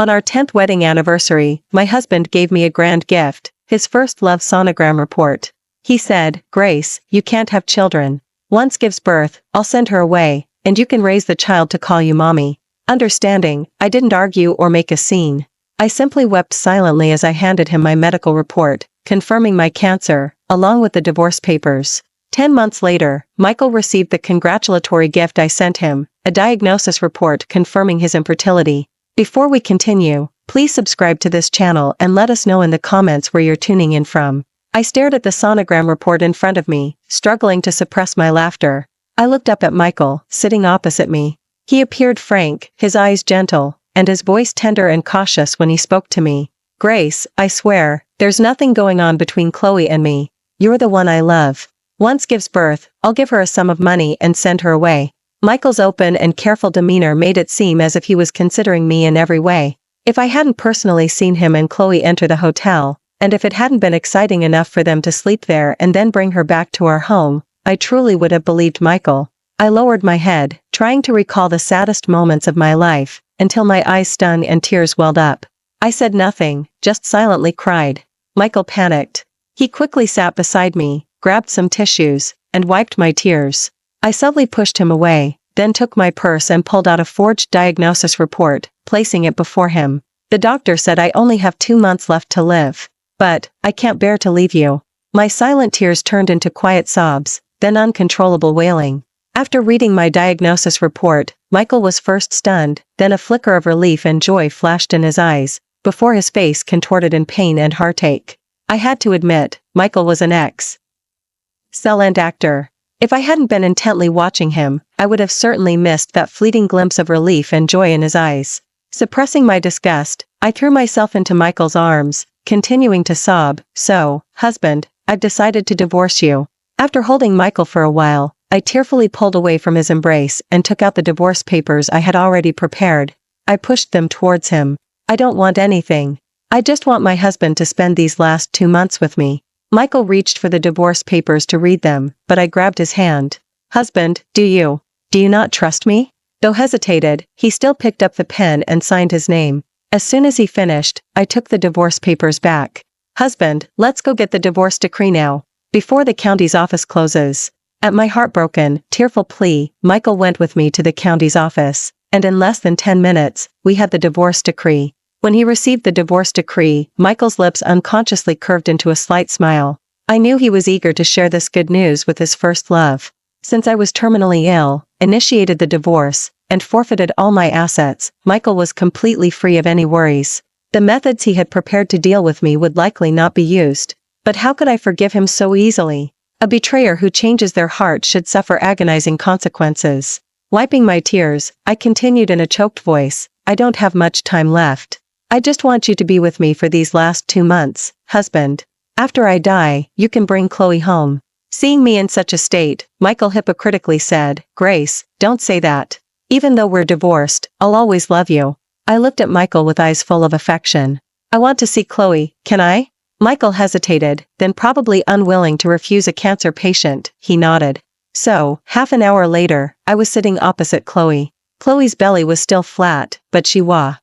On our 10th wedding anniversary, my husband gave me a grand gift, his first love sonogram report. He said, "Grace, you can't have children. Once gives birth, I'll send her away, and you can raise the child to call you mommy." Understanding, I didn't argue or make a scene. I simply wept silently as I handed him my medical report, confirming my cancer, along with the divorce papers. 10 months later, Michael received the congratulatory gift I sent him, a diagnosis report confirming his infertility. Before we continue, please subscribe to this channel and let us know in the comments where you're tuning in from. I stared at the sonogram report in front of me, struggling to suppress my laughter. I looked up at Michael, sitting opposite me. He appeared frank, his eyes gentle, and his voice tender and cautious when he spoke to me. "Grace, I swear, there's nothing going on between Chloe and me. You're the one I love. Once gives birth, I'll give her a sum of money and send her away." Michael's open and careful demeanor made it seem as if he was considering me in every way. If I hadn't personally seen him and Chloe enter the hotel, and if it hadn't been exciting enough for them to sleep there and then bring her back to our home, I truly would have believed Michael. I lowered my head, trying to recall the saddest moments of my life, until my eyes stung and tears welled up. I said nothing, just silently cried. Michael panicked. He quickly sat beside me, grabbed some tissues, and wiped my tears. I subtly pushed him away, then took my purse and pulled out a forged diagnosis report, placing it before him. "The doctor said I only have 2 months left to live. But, I can't bear to leave you." My silent tears turned into quiet sobs, then uncontrollable wailing. After reading my diagnosis report, Michael was first stunned, then a flicker of relief and joy flashed in his eyes, before his face contorted in pain and heartache. I had to admit, Michael was an excellent actor. If I hadn't been intently watching him, I would have certainly missed that fleeting glimpse of relief and joy in his eyes. Suppressing my disgust, I threw myself into Michael's arms, continuing to sob. "So, husband, I've decided to divorce you." After holding Michael for a while, I tearfully pulled away from his embrace and took out the divorce papers I had already prepared. I pushed them towards him. "I don't want anything. I just want my husband to spend these last 2 months with me." Michael reached for the divorce papers to read them, but I grabbed his hand. "Husband, do you not trust me?" Though hesitated, he still picked up the pen and signed his name. As soon as he finished, I took the divorce papers back. "Husband, let's go get the divorce decree now, before the county's office closes." At my heartbroken, tearful plea, Michael went with me to the county's office, and in less than 10 minutes, we had the divorce decree. When he received the divorce decree, Michael's lips unconsciously curved into a slight smile. I knew he was eager to share this good news with his first love. Since I was terminally ill, initiated the divorce, and forfeited all my assets, Michael was completely free of any worries. The methods he had prepared to deal with me would likely not be used. But how could I forgive him so easily? A betrayer who changes their heart should suffer agonizing consequences. Wiping my tears, I continued in a choked voice, "I don't have much time left. I just want you to be with me for these last 2 months, husband. After I die, you can bring Chloe home." Seeing me in such a state, Michael hypocritically said, "Grace, don't say that. Even though we're divorced, I'll always love you." I looked at Michael with eyes full of affection. "I want to see Chloe, can I?" Michael hesitated, then probably unwilling to refuse a cancer patient, he nodded. So, half an hour later, I was sitting opposite Chloe. Chloe's belly was still flat, but she was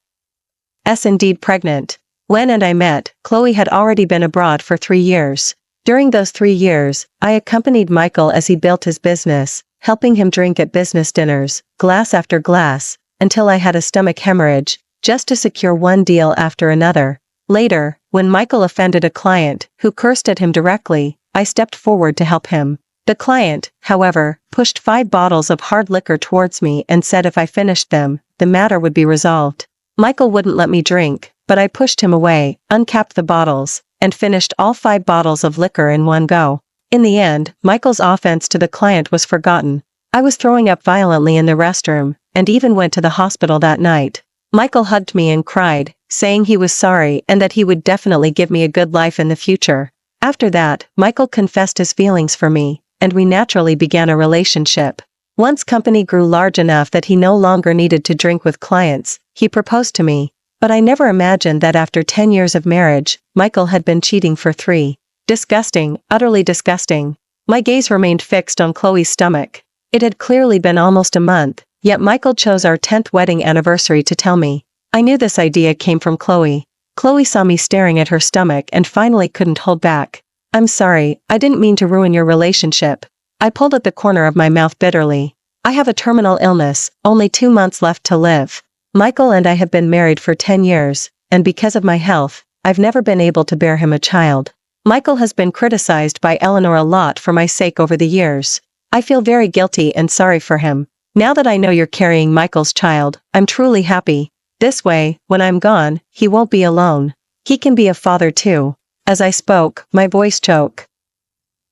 indeed pregnant. When I met, Chloe had already been abroad for 3 years. During those 3 years, I accompanied Michael as he built his business, helping him drink at business dinners, glass after glass, until I had a stomach hemorrhage, just to secure one deal after another. Later, when Michael offended a client, who cursed at him directly, I stepped forward to help him. The client, however, pushed 5 bottles of hard liquor towards me and said if I finished them, the matter would be resolved. Michael wouldn't let me drink, but I pushed him away, uncapped the bottles, and finished all 5 bottles of liquor in one go. In the end, Michael's offense to the client was forgotten. I was throwing up violently in the restroom, and even went to the hospital that night. Michael hugged me and cried, saying he was sorry and that he would definitely give me a good life in the future. After that, Michael confessed his feelings for me, and we naturally began a relationship. Once company grew large enough that he no longer needed to drink with clients, he proposed to me. But I never imagined that after 10 years of marriage, Michael had been cheating for 3. Disgusting, utterly disgusting. My gaze remained fixed on Chloe's stomach. It had clearly been almost a month, yet Michael chose our 10th wedding anniversary to tell me. I knew this idea came from Chloe. Chloe saw me staring at her stomach and finally couldn't hold back. I'm sorry, I didn't mean to ruin your relationship. I pulled at the corner of my mouth bitterly. I have a terminal illness, only 2 months left to live. Michael and I have been married for 10 years, and because of my health, I've never been able to bear him a child. Michael has been criticized by Eleanor a lot for my sake over the years. I feel very guilty and sorry for him. Now that I know you're carrying Michael's child, I'm truly happy. This way, when I'm gone, he won't be alone. He can be a father too. As I spoke, my voice choked.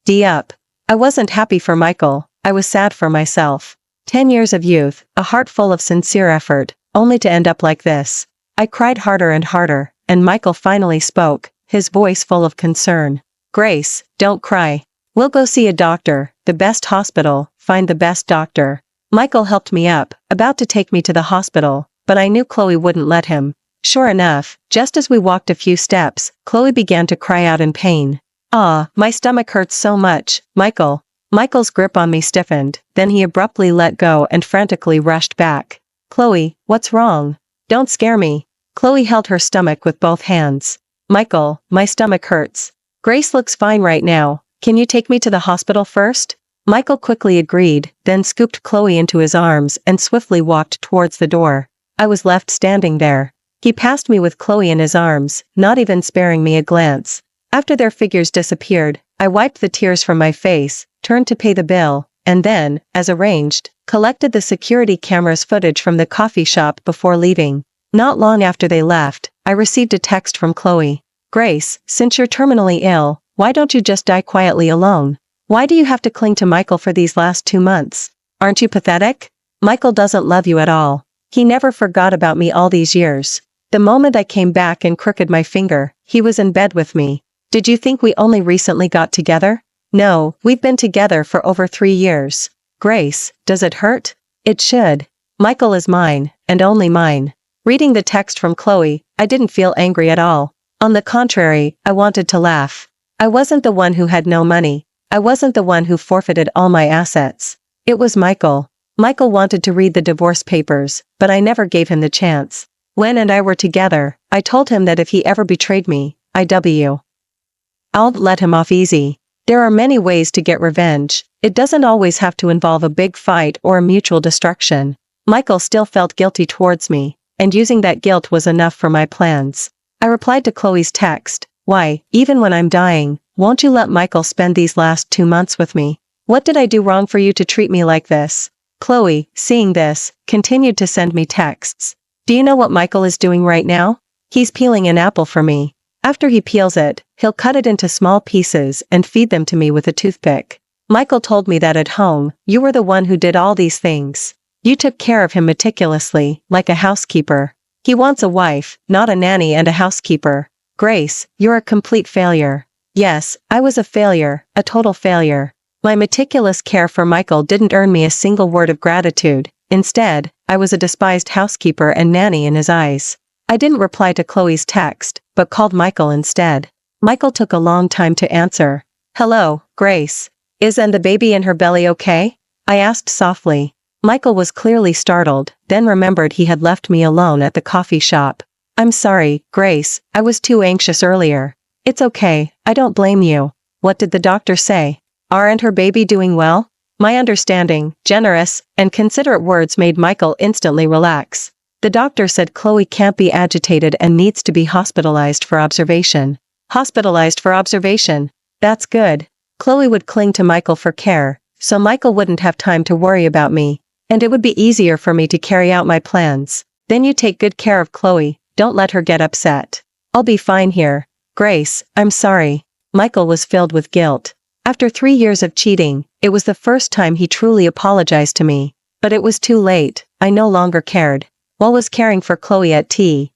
Up. I wasn't happy for Michael, I was sad for myself. 10 years of youth, a heart full of sincere effort, only to end up like this. I cried harder and harder, and Michael finally spoke, his voice full of concern. Grace, don't cry. We'll go see a doctor, the best hospital, find the best doctor. Michael helped me up, about to take me to the hospital, but I knew Chloe wouldn't let him. Sure enough, just as we walked a few steps, Chloe began to cry out in pain. My stomach hurts so much, Michael. Michael's grip on me stiffened, then he abruptly let go and frantically rushed back. Chloe, what's wrong? Don't scare me. Chloe held her stomach with both hands. Michael, my stomach hurts. Grace looks fine right now. Can you take me to the hospital first? Michael quickly agreed, then scooped Chloe into his arms and swiftly walked towards the door. I was left standing there. He passed me with Chloe in his arms, not even sparing me a glance. After their figures disappeared, I wiped the tears from my face, turned to pay the bill, and then, as arranged, collected the security camera's footage from the coffee shop before leaving. Not long after they left, I received a text from Chloe. Grace, since you're terminally ill, why don't you just die quietly alone? Why do you have to cling to Michael for these last 2 months? Aren't you pathetic? Michael doesn't love you at all. He never forgot about me all these years. The moment I came back and crooked my finger, he was in bed with me. Did you think we only recently got together? No, we've been together for over 3 years. Grace, does it hurt? It should. Michael is mine, and only mine. Reading the text from Chloe, I didn't feel angry at all. On the contrary, I wanted to laugh. I wasn't the one who had no money. I wasn't the one who forfeited all my assets. It was Michael. Michael wanted to read the divorce papers, but I never gave him the chance. When and I were together, I told him that if he ever betrayed me, I'll let him off easy. There are many ways to get revenge. It doesn't always have to involve a big fight or a mutual destruction. Michael still felt guilty towards me, and using that guilt was enough for my plans. I replied to Chloe's text, why, even when I'm dying, won't you let Michael spend these last 2 months with me? What did I do wrong for you to treat me like this? Chloe, seeing this, continued to send me texts. Do you know what Michael is doing right now? He's peeling an apple for me. After he peels it, he'll cut it into small pieces and feed them to me with a toothpick. Michael told me that at home, you were the one who did all these things. You took care of him meticulously, like a housekeeper. He wants a wife, not a nanny and a housekeeper. Grace, you're a complete failure. Yes, I was a failure, a total failure. My meticulous care for Michael didn't earn me a single word of gratitude. Instead, I was a despised housekeeper and nanny in his eyes. I didn't reply to Chloe's text, but called Michael instead. Michael took a long time to answer. Hello, Grace. Isn't the baby in her belly okay? I asked softly. Michael was clearly startled, then remembered he had left me alone at the coffee shop. I'm sorry, Grace, I was too anxious earlier. It's okay, I don't blame you. What did the doctor say? Aren't her baby doing well? My understanding, generous, and considerate words made Michael instantly relax. The doctor said Chloe can't be agitated and needs to be hospitalized for observation. Hospitalized for observation. That's good. Chloe would cling to Michael for care, so Michael wouldn't have time to worry about me, and it would be easier for me to carry out my plans. Then you take good care of Chloe, don't let her get upset. I'll be fine here. Grace, I'm sorry. Michael was filled with guilt. After 3 years of cheating, it was the first time he truly apologized to me. But it was too late, I no longer cared. While was caring for Chloe at He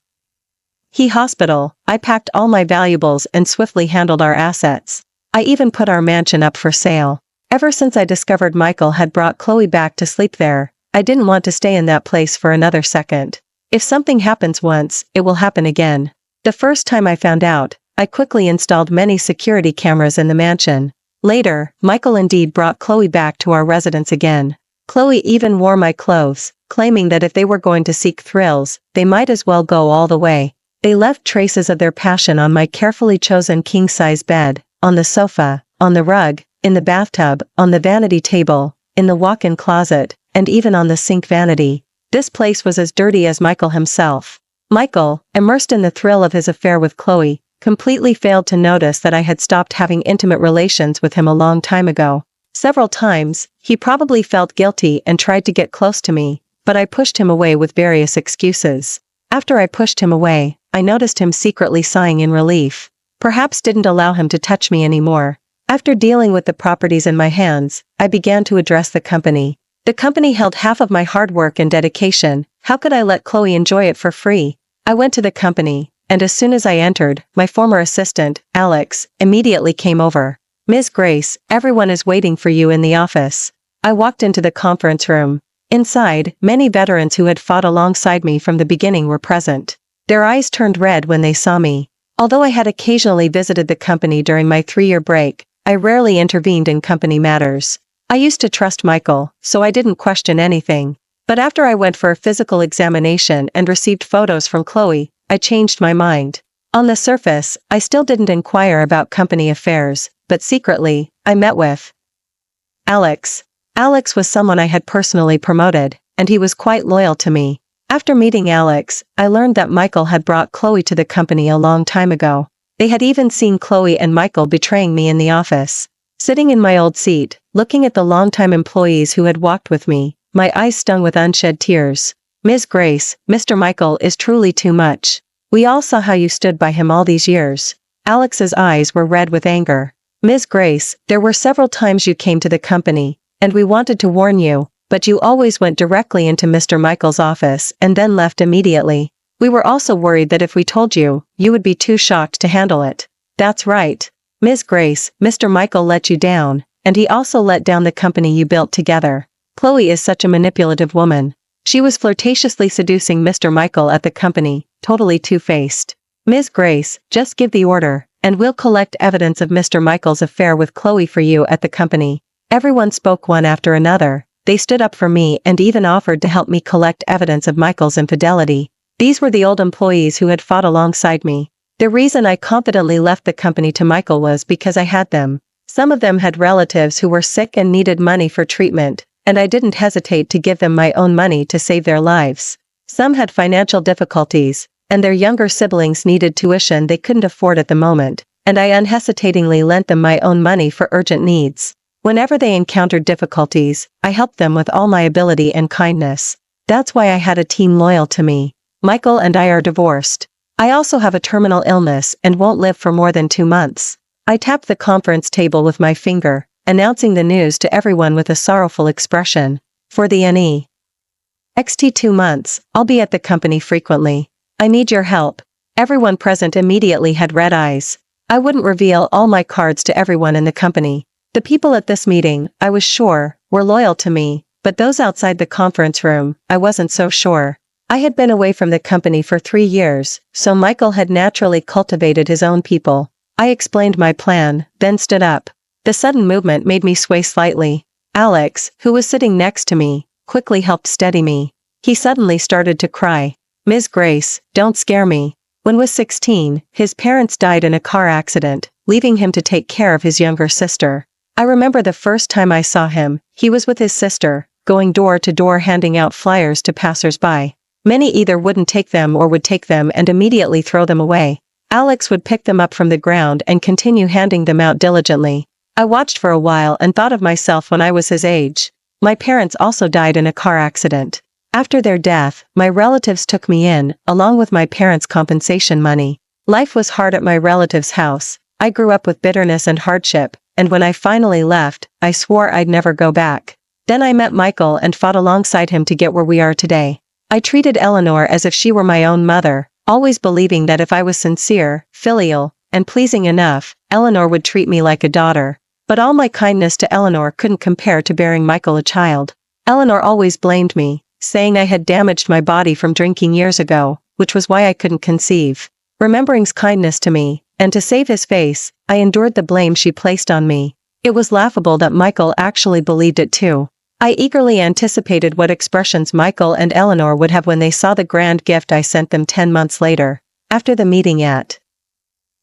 Hospital, I packed all my valuables and swiftly handled our assets. I even put our mansion up for sale. Ever since I discovered Michael had brought Chloe back to sleep there, I didn't want to stay in that place for another second. If something happens once, it will happen again. The first time I found out, I quickly installed many security cameras in the mansion. Later, Michael indeed brought Chloe back to our residence again. Chloe even wore my clothes, claiming that if they were going to seek thrills, they might as well go all the way. They left traces of their passion on my carefully chosen king-size bed, on the sofa, on the rug, in the bathtub, on the vanity table, in the walk-in closet, and even on the sink vanity. This place was as dirty as Michael himself. Michael, immersed in the thrill of his affair with Chloe, completely failed to notice that I had stopped having intimate relations with him a long time ago. Several times, he probably felt guilty and tried to get close to me, but I pushed him away with various excuses. After I pushed him away, I noticed him secretly sighing in relief. Perhaps didn't allow him to touch me anymore. After dealing with the properties in my hands, I began to address the company. The company held half of my hard work and dedication. How could I let Chloe enjoy it for free? I went to the company, and as soon as I entered, my former assistant, Alex, immediately came over. "Ms. Grace, everyone is waiting for you in the office." I walked into the conference room. Inside, many veterans who had fought alongside me from the beginning were present. Their eyes turned red when they saw me. Although I had occasionally visited the company during my 3-year break, I rarely intervened in company matters. I used to trust Michael, so I didn't question anything. But after I went for a physical examination and received photos from Chloe, I changed my mind. On the surface, I still didn't inquire about company affairs, but secretly, I met with Alex. Alex was someone I had personally promoted, and he was quite loyal to me. After meeting Alex, I learned that Michael had brought Chloe to the company a long time ago. They had even seen Chloe and Michael betraying me in the office. Sitting in my old seat, looking at the longtime employees who had walked with me, my eyes stung with unshed tears. "Ms. Grace, Mr. Michael is truly too much. We all saw how you stood by him all these years." Alex's eyes were red with anger. "Ms. Grace, there were several times you came to the company, and we wanted to warn you, but you always went directly into Mr. Michael's office and then left immediately. We were also worried that if we told you, you would be too shocked to handle it." "That's right. Ms. Grace, Mr. Michael let you down, and he also let down the company you built together. Chloe is such a manipulative woman. She was flirtatiously seducing Mr. Michael at the company, totally two-faced. Ms. Grace, just give the order, and we'll collect evidence of Mr. Michael's affair with Chloe for you at the company." Everyone spoke one after another. They stood up for me and even offered to help me collect evidence of Michael's infidelity. These were the old employees who had fought alongside me. The reason I confidently left the company to Michael was because I had them. Some of them had relatives who were sick and needed money for treatment, and I didn't hesitate to give them my own money to save their lives. Some had financial difficulties, and their younger siblings needed tuition they couldn't afford at the moment, and I unhesitatingly lent them my own money for urgent needs. Whenever they encountered difficulties, I helped them with all my ability and kindness. That's why I had a team loyal to me. Michael and I are divorced. I also have a terminal illness and won't live for more than 2 months. I tapped the conference table with my finger, announcing the news to everyone with a sorrowful expression. "For the next 2 months, I'll be at the company frequently. I need your help." Everyone present immediately had red eyes. I wouldn't reveal all my cards to everyone in the company. The people at this meeting, I was sure, were loyal to me, but those outside the conference room, I wasn't so sure. I had been away from the company for 3 years, so Michael had naturally cultivated his own people. I explained my plan, then stood up. The sudden movement made me sway slightly. Alex, who was sitting next to me, quickly helped steady me. He suddenly started to cry. "Ms. Grace, don't scare me." When was 16, his parents died in a car accident, leaving him to take care of his younger sister. I remember the first time I saw him, he was with his sister, going door to door handing out flyers to passers-by. Many either wouldn't take them or would take them and immediately throw them away. Alex would pick them up from the ground and continue handing them out diligently. I watched for a while and thought of myself when I was his age. My parents also died in a car accident. After their death, my relatives took me in, along with my parents' compensation money. Life was hard at my relatives' house. I grew up with bitterness and hardship, and when I finally left, I swore I'd never go back. Then I met Michael and fought alongside him to get where we are today. I treated Eleanor as if she were my own mother, always believing that if I was sincere, filial, and pleasing enough, Eleanor would treat me like a daughter. But all my kindness to Eleanor couldn't compare to bearing Michael a child. Eleanor always blamed me, saying I had damaged my body from drinking years ago, which was why I couldn't conceive. Remembering's kindness to me, and to save his face, I endured the blame she placed on me. It was laughable that Michael actually believed it too. I eagerly anticipated what expressions Michael and Eleanor would have when they saw the grand gift I sent them 10 months later. After the meeting at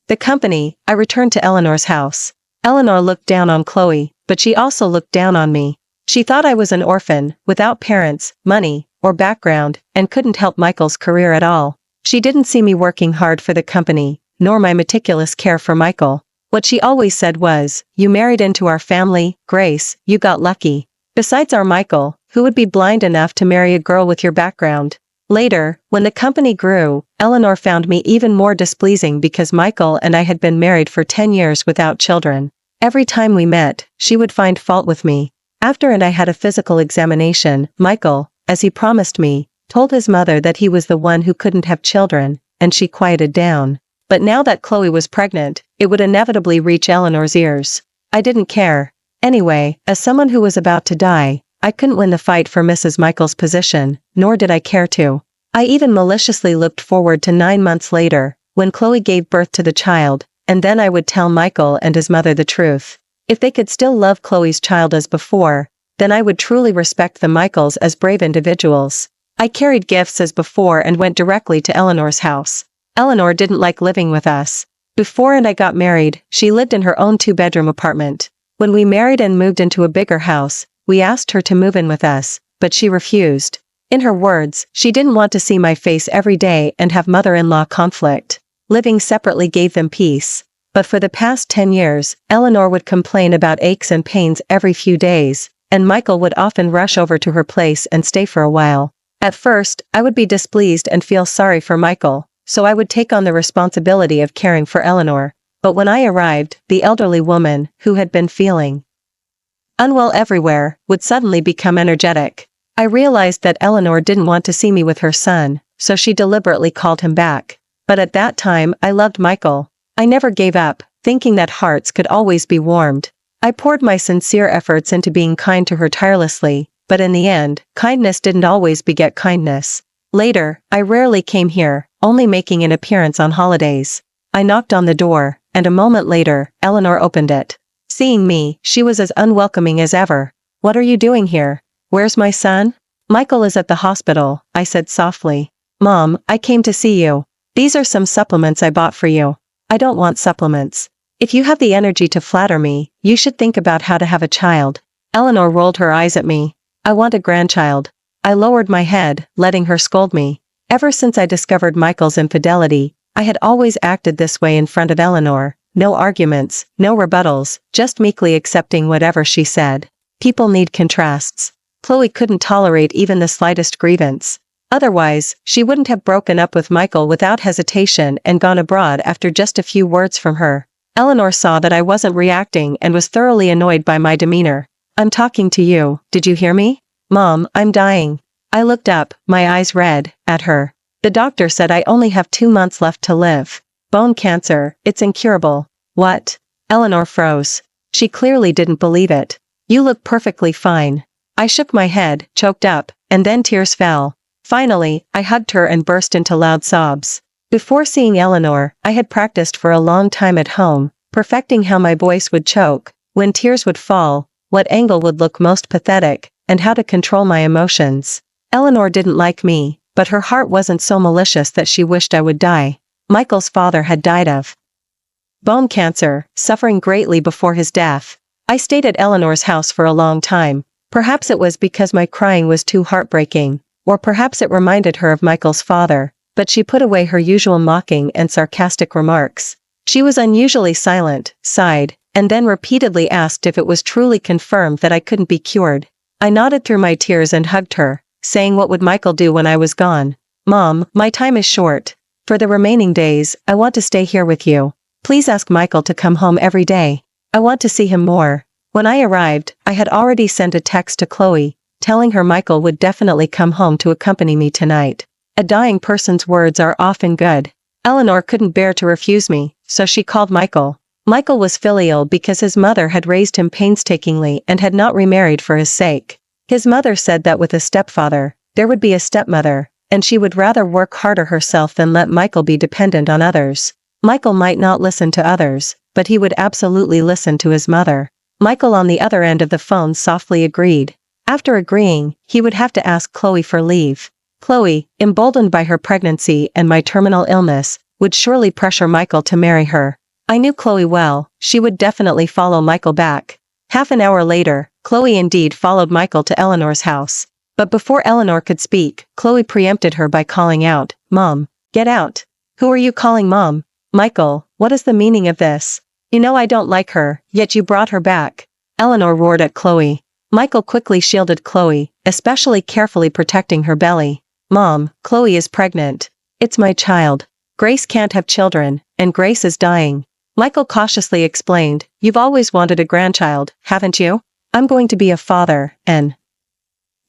the company, I returned to Eleanor's house. Eleanor looked down on Chloe, but she also looked down on me. She thought I was an orphan, without parents, money, or background, and couldn't help Michael's career at all. She didn't see me working hard for the company, nor my meticulous care for Michael. What she always said was, "You married into our family, Grace, you got lucky. Besides our Michael, who would be blind enough to marry a girl with your background?" Later, when the company grew, Eleanor found me even more displeasing because Michael and I had been married for 10 years without children. Every time we met, she would find fault with me. After I had a physical examination, Michael, as he promised me, told his mother that he was the one who couldn't have children, and she quieted down. But now that Chloe was pregnant, it would inevitably reach Eleanor's ears. I didn't care. Anyway, as someone who was about to die, I couldn't win the fight for Mrs. Michael's position, nor did I care to. I even maliciously looked forward to 9 months later, when Chloe gave birth to the child, and then I would tell Michael and his mother the truth. If they could still love Chloe's child as before, then I would truly respect the Michaels as brave individuals. I carried gifts as before and went directly to Eleanor's house. Eleanor didn't like living with us. Before I got married, she lived in her own 2-bedroom apartment. When we married and moved into a bigger house, we asked her to move in with us, but she refused. In her words, she didn't want to see my face every day and have mother-in-law conflict. Living separately gave them peace. But for the past 10 years, Eleanor would complain about aches and pains every few days, and Michael would often rush over to her place and stay for a while. At first, I would be displeased and feel sorry for Michael, so I would take on the responsibility of caring for Eleanor. But when I arrived, the elderly woman, who had been feeling unwell everywhere, would suddenly become energetic. I realized that Eleanor didn't want to see me with her son, so she deliberately called him back. But at that time, I loved Michael. I never gave up, thinking that hearts could always be warmed. I poured my sincere efforts into being kind to her tirelessly, but in the end, kindness didn't always beget kindness. Later, I rarely came here, only making an appearance on holidays. I knocked on the door, and a moment later, Eleanor opened it. Seeing me, she was as unwelcoming as ever. "What are you doing here? Where's my son?" "Michael is at the hospital," I said softly. "Mom, I came to see you. These are some supplements I bought for you." "I don't want supplements. If you have the energy to flatter me, you should think about how to have a child." Eleanor rolled her eyes at me. "I want a grandchild." I lowered my head, letting her scold me. Ever since I discovered Michael's infidelity, I had always acted this way in front of Eleanor. No arguments, no rebuttals, just meekly accepting whatever she said. People need contrasts. Chloe couldn't tolerate even the slightest grievance. Otherwise, she wouldn't have broken up with Michael without hesitation and gone abroad after just a few words from her. Eleanor saw that I wasn't reacting and was thoroughly annoyed by my demeanor. "I'm talking to you, did you hear me?" "Mom, I'm dying." I looked up, my eyes red, at her. "The doctor said I only have 2 months left to live. Bone cancer, it's incurable." "What?" Eleanor froze. She clearly didn't believe it. "You look perfectly fine." I shook my head, choked up, and then tears fell. Finally, I hugged her and burst into loud sobs. Before seeing Eleanor, I had practiced for a long time at home, perfecting how my voice would choke, when tears would fall, what angle would look most pathetic, and how to control my emotions. Eleanor didn't like me, but her heart wasn't so malicious that she wished I would die. Michael's father had died of bone cancer, suffering greatly before his death. I stayed at Eleanor's house for a long time. Perhaps it was because my crying was too heartbreaking, or perhaps it reminded her of Michael's father, but she put away her usual mocking and sarcastic remarks. She was unusually silent, sighed, and then repeatedly asked if it was truly confirmed that I couldn't be cured. I nodded through my tears and hugged her, saying what would Michael do when I was gone. "Mom, my time is short. For the remaining days, I want to stay here with you. Please ask Michael to come home every day. I want to see him more." When I arrived, I had already sent a text to Chloe, telling her Michael would definitely come home to accompany me tonight. A dying person's words are often good. Eleanor couldn't bear to refuse me, so she called Michael. Michael was filial because his mother had raised him painstakingly and had not remarried for his sake. His mother said that with a stepfather, there would be a stepmother, and she would rather work harder herself than let Michael be dependent on others. Michael might not listen to others, but he would absolutely listen to his mother. Michael on the other end of the phone softly agreed. After agreeing, he would have to ask Chloe for leave. Chloe, emboldened by her pregnancy and my terminal illness, would surely pressure Michael to marry her. I knew Chloe well, she would definitely follow Michael back. Half an hour later, Chloe indeed followed Michael to Eleanor's house. But before Eleanor could speak, Chloe preempted her by calling out, "Mom, get out." "Who are you calling Mom?" "Michael, what is the meaning of this? You know I don't like her, yet you brought her back." Eleanor roared at Chloe. Michael quickly shielded Chloe, especially carefully protecting her belly. "Mom, Chloe is pregnant. It's my child. Grace can't have children, and Grace is dying." Michael cautiously explained, "You've always wanted a grandchild, haven't you? I'm going to be a father, and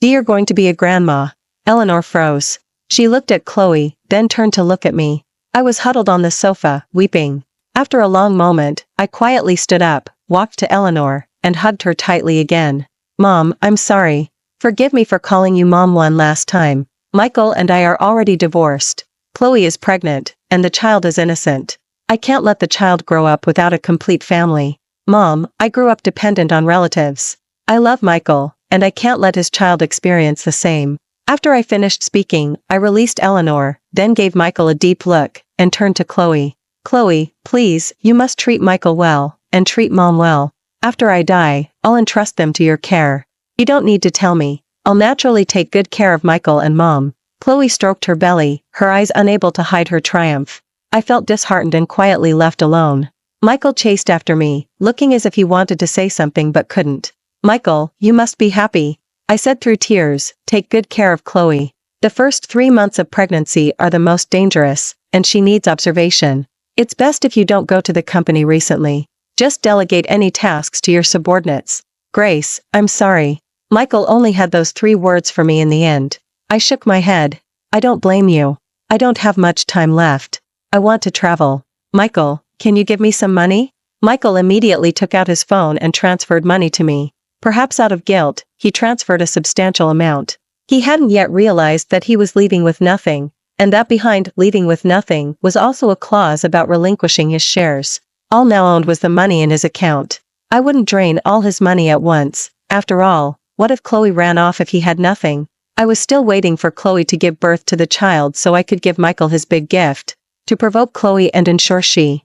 you're going to be a grandma." Eleanor froze. She looked at Chloe, then turned to look at me. I was huddled on the sofa, weeping. After a long moment, I quietly stood up, walked to Eleanor, and hugged her tightly again. "Mom, I'm sorry. Forgive me for calling you Mom one last time. Michael and I are already divorced. Chloe is pregnant, and the child is innocent. I can't let the child grow up without a complete family. Mom, I grew up dependent on relatives. I love Michael, and I can't let his child experience the same." After I finished speaking, I released Eleanor, then gave Michael a deep look, and turned to Chloe. "Chloe, please, you must treat Michael well, and treat Mom well. After I die, I'll entrust them to your care. You don't need to tell me. I'll naturally take good care of Michael and Mom." Chloe stroked her belly, her eyes unable to hide her triumph. I felt disheartened and quietly left alone. Michael chased after me, looking as if he wanted to say something but couldn't. "Michael, you must be happy," I said through tears. "Take good care of Chloe. The first 3 months of pregnancy are the most dangerous, and she needs observation. It's best if you don't go to the company recently. Just delegate any tasks to your subordinates. Grace, I'm sorry." Michael only had those 3 words for me in the end. I shook my head. "I don't blame you. I don't have much time left. I want to travel. Michael, can you give me some money?" Michael immediately took out his phone and transferred money to me. Perhaps out of guilt, he transferred a substantial amount. He hadn't yet realized that he was leaving with nothing, and that behind leaving with nothing was also a clause about relinquishing his shares. All now owned was the money in his account. I wouldn't drain all his money at once. After all, what if Chloe ran off if he had nothing? I was still waiting for Chloe to give birth to the child so I could give Michael his big gift. To provoke Chloe and ensure she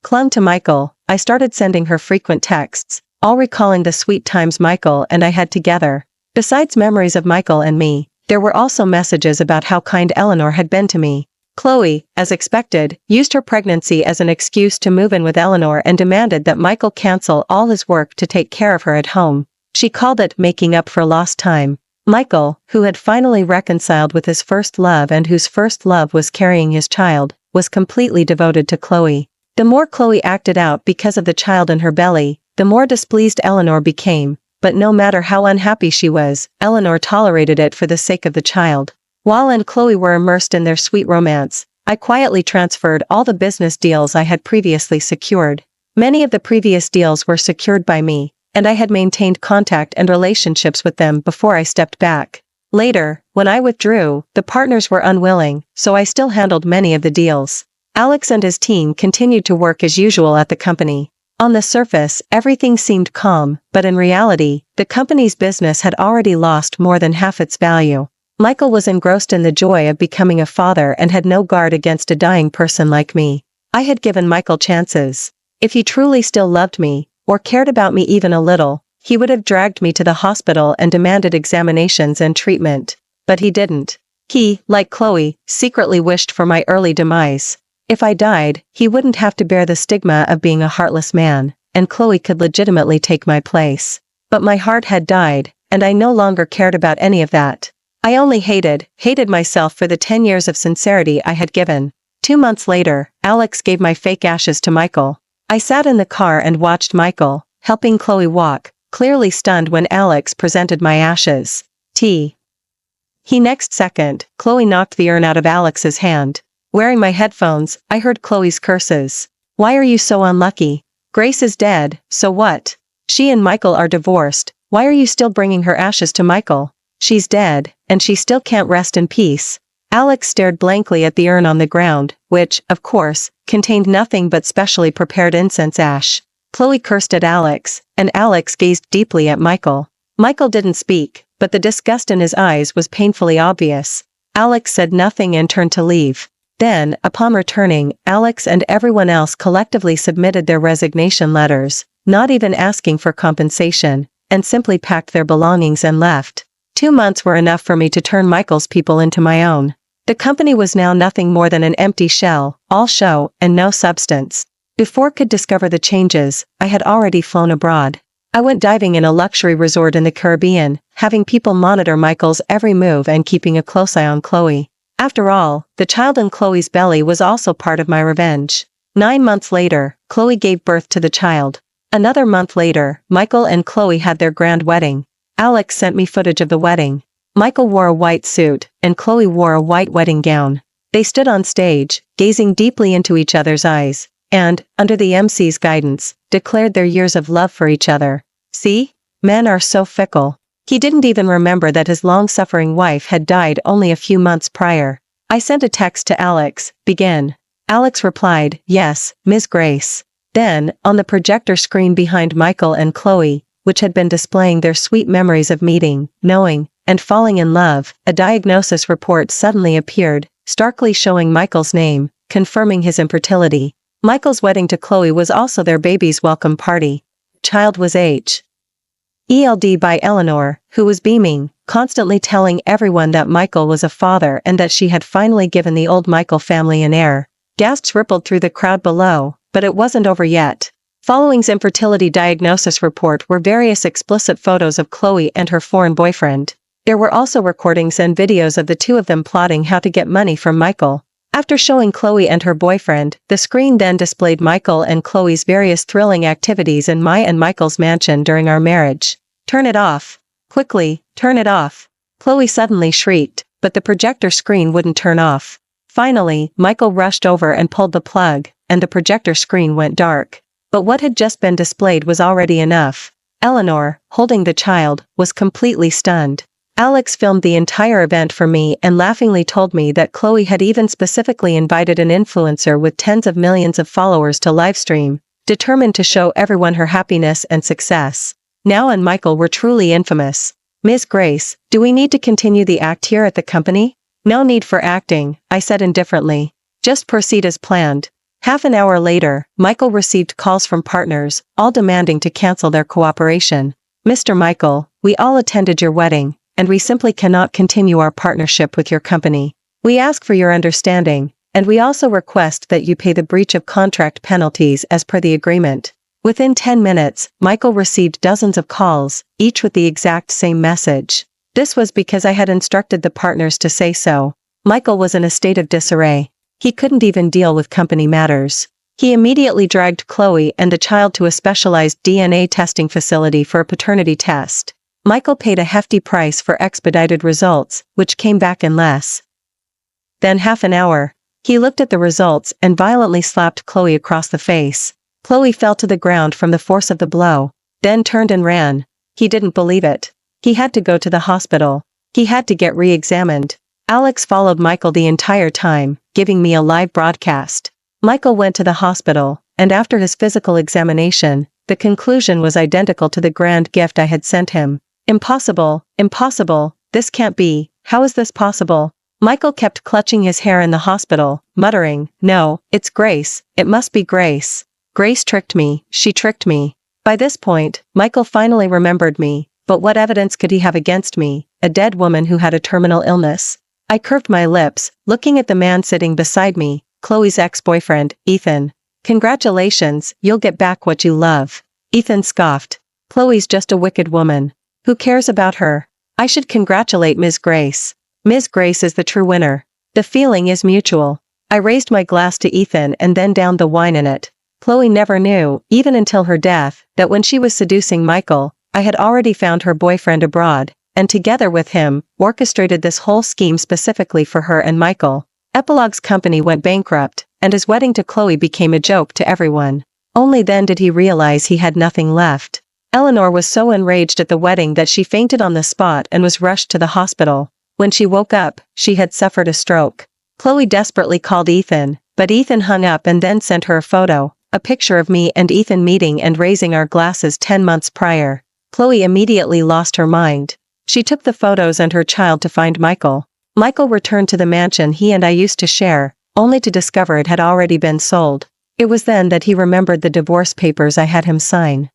clung to Michael, I started sending her frequent texts, all recalling the sweet times Michael and I had together. Besides memories of Michael and me, there were also messages about how kind Eleanor had been to me. Chloe, as expected, used her pregnancy as an excuse to move in with Eleanor and demanded that Michael cancel all his work to take care of her at home. She called it making up for lost time. Michael, who had finally reconciled with his first love and whose first love was carrying his child, was completely devoted to Chloe. The more Chloe acted out because of the child in her belly, the more displeased Eleanor became, but no matter how unhappy she was, Eleanor tolerated it for the sake of the child. While and Chloe were immersed in their sweet romance, I quietly transferred all the business deals I had previously secured. Many of the previous deals were secured by me, and I had maintained contact and relationships with them before I stepped back. Later, when I withdrew, the partners were unwilling, so I still handled many of the deals. Alex and his team continued to work as usual at the company. On the surface, everything seemed calm, but in reality, the company's business had already lost more than half its value. Michael was engrossed in the joy of becoming a father and had no guard against a dying person like me. I had given Michael chances. If he truly still loved me, or cared about me even a little, he would have dragged me to the hospital and demanded examinations and treatment. But he didn't. He, like Chloe, secretly wished for my early demise. If I died, he wouldn't have to bear the stigma of being a heartless man, and Chloe could legitimately take my place. But my heart had died, and I no longer cared about any of that. I only hated myself for the 10 years of sincerity I had given. 2 months later, Alex gave my fake ashes to Michael. I sat in the car and watched Michael, helping Chloe walk, clearly stunned when Alex presented my ashes. He next second, Chloe knocked the urn out of Alex's hand. Wearing my headphones, I heard Chloe's curses. "Why are you so unlucky? Grace is dead, so what? She and Michael are divorced. Why are you still bringing her ashes to Michael? She's dead, and she still can't rest in peace." Alex stared blankly at the urn on the ground, which, of course, contained nothing but specially prepared incense ash. Chloe cursed at Alex, and Alex gazed deeply at Michael. Michael didn't speak, but the disgust in his eyes was painfully obvious. Alex said nothing and turned to leave. Then, upon returning, Alex and everyone else collectively submitted their resignation letters, not even asking for compensation, and simply packed their belongings and left. 2 months were enough for me to turn Michael's people into my own. The company was now nothing more than an empty shell, all show and no substance. Before I could discover the changes, I had already flown abroad. I went diving in a luxury resort in the Caribbean, having people monitor Michael's every move and keeping a close eye on Chloe. After all, the child in Chloe's belly was also part of my revenge. 9 months later, Chloe gave birth to the child. Another month later, Michael and Chloe had their grand wedding. Alex sent me footage of the wedding. Michael wore a white suit, and Chloe wore a white wedding gown. They stood on stage, gazing deeply into each other's eyes, and, under the MC's guidance, declared their years of love for each other. See? Men are so fickle. He didn't even remember that his long-suffering wife had died only a few months prior. I sent a text to Alex, begin. Alex replied, yes, Ms. Grace. Then, on the projector screen behind Michael and Chloe, which had been displaying their sweet memories of meeting, knowing, and falling in love, a diagnosis report suddenly appeared, starkly showing Michael's name, confirming his infertility. Michael's wedding to Chloe was also their baby's welcome party. Child was H.E.L.D. by Eleanor, who was beaming, constantly telling everyone that Michael was a father and that she had finally given the old Michael family an heir. Gasps rippled through the crowd below, but it wasn't over yet. Following's infertility diagnosis report were various explicit photos of Chloe and her foreign boyfriend. There were also recordings and videos of the two of them plotting how to get money from Michael. After showing Chloe and her boyfriend, the screen then displayed Michael and Chloe's various thrilling activities in my and Michael's mansion during our marriage. Turn it off. Quickly, turn it off. Chloe suddenly shrieked, but the projector screen wouldn't turn off. Finally, Michael rushed over and pulled the plug, and the projector screen went dark. But what had just been displayed was already enough. Eleanor, holding the child, was completely stunned. Alex filmed the entire event for me and laughingly told me that Chloe had even specifically invited an influencer with tens of millions of followers to livestream, determined to show everyone her happiness and success. Now and Michael were truly infamous. Ms. Grace, do we need to continue the act here at the company? No need for acting, I said indifferently. Just proceed as planned. Half an hour later, Michael received calls from partners, all demanding to cancel their cooperation. Mr. Michael, we all attended your wedding, and we simply cannot continue our partnership with your company. We ask for your understanding, and we also request that you pay the breach of contract penalties as per the agreement. Within 10 minutes, Michael received dozens of calls, each with the exact same message. This was because I had instructed the partners to say so. Michael was in a state of disarray. He couldn't even deal with company matters. He immediately dragged Chloe and the child to a specialized DNA testing facility for a paternity test. Michael paid a hefty price for expedited results, which came back in less than half an hour. He looked at the results and violently slapped Chloe across the face. Chloe fell to the ground from the force of the blow, then turned and ran. He didn't believe it. He had to go to the hospital. He had to get re-examined. Alex followed Michael the entire time, giving me a live broadcast. Michael went to the hospital, and after his physical examination, the conclusion was identical to the grand gift I had sent him. Impossible, impossible, this can't be, how is this possible? Michael kept clutching his hair in the hospital, muttering, no, it's Grace, it must be Grace. Grace tricked me, she tricked me. By this point, Michael finally remembered me, but what evidence could he have against me, a dead woman who had a terminal illness? I curved my lips, looking at the man sitting beside me, Chloe's ex-boyfriend, Ethan. Congratulations, you'll get back what you love. Ethan scoffed. Chloe's just a wicked woman. Who cares about her? I should congratulate Ms. Grace. Ms. Grace is the true winner. The feeling is mutual. I raised my glass to Ethan and then downed the wine in it. Chloe never knew, even until her death, that when she was seducing Michael, I had already found her boyfriend abroad, and together with him, orchestrated this whole scheme specifically for her and Michael. Epilogue's company went bankrupt, and his wedding to Chloe became a joke to everyone. Only then did he realize he had nothing left. Eleanor was so enraged at the wedding that she fainted on the spot and was rushed to the hospital. When she woke up, she had suffered a stroke. Chloe desperately called Ethan, but Ethan hung up and then sent her a photo, a picture of me and Ethan meeting and raising our glasses 10 months prior. Chloe immediately lost her mind. She took the photos and her child to find Michael. Michael returned to the mansion he and I used to share, only to discover it had already been sold. It was then that he remembered the divorce papers I had him sign.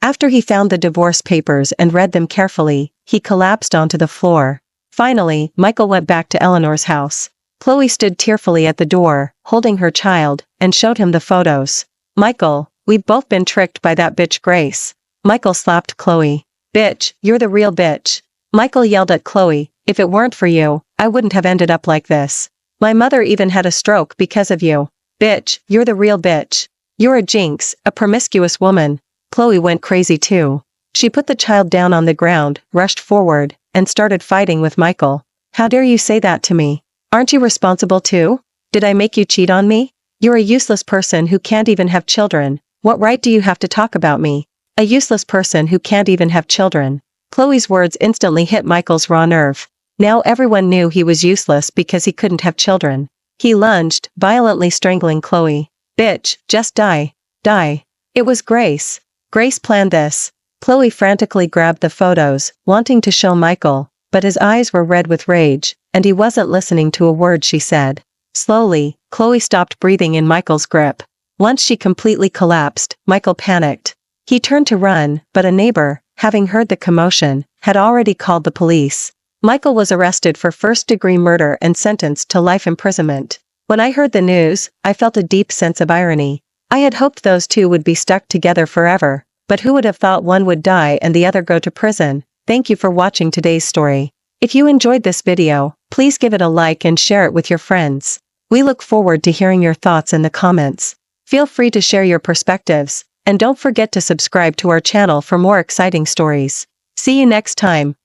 After he found the divorce papers and read them carefully, he collapsed onto the floor. Finally, Michael went back to Eleanor's house. Chloe stood tearfully at the door, holding her child, and showed him the photos. "Michael, we've both been tricked by that bitch Grace." Michael slapped Chloe. "Bitch, you're the real bitch." Michael yelled at Chloe, "If it weren't for you, I wouldn't have ended up like this. My mother even had a stroke because of you. Bitch, you're the real bitch. You're a jinx, a promiscuous woman." Chloe went crazy too. She put the child down on the ground, rushed forward, and started fighting with Michael. "How dare you say that to me? Aren't you responsible too? Did I make you cheat on me? You're a useless person who can't even have children. What right do you have to talk about me? A useless person who can't even have children." Chloe's words instantly hit Michael's raw nerve. Now everyone knew he was useless because he couldn't have children. He lunged, violently strangling Chloe. "Bitch, just die. Die." It was Grace. Grace planned this. Chloe frantically grabbed the photos, wanting to show Michael, but his eyes were red with rage, and he wasn't listening to a word she said. Slowly, Chloe stopped breathing in Michael's grip. Once she completely collapsed, Michael panicked. He turned to run, but a neighbor, having heard the commotion, had already called the police. Michael was arrested for first-degree murder and sentenced to life imprisonment. When I heard the news, I felt a deep sense of irony. I had hoped those two would be stuck together forever, but who would have thought one would die and the other go to prison? Thank you for watching today's story. If you enjoyed this video, please give it a like and share it with your friends. We look forward to hearing your thoughts in the comments. Feel free to share your perspectives, and don't forget to subscribe to our channel for more exciting stories. See you next time.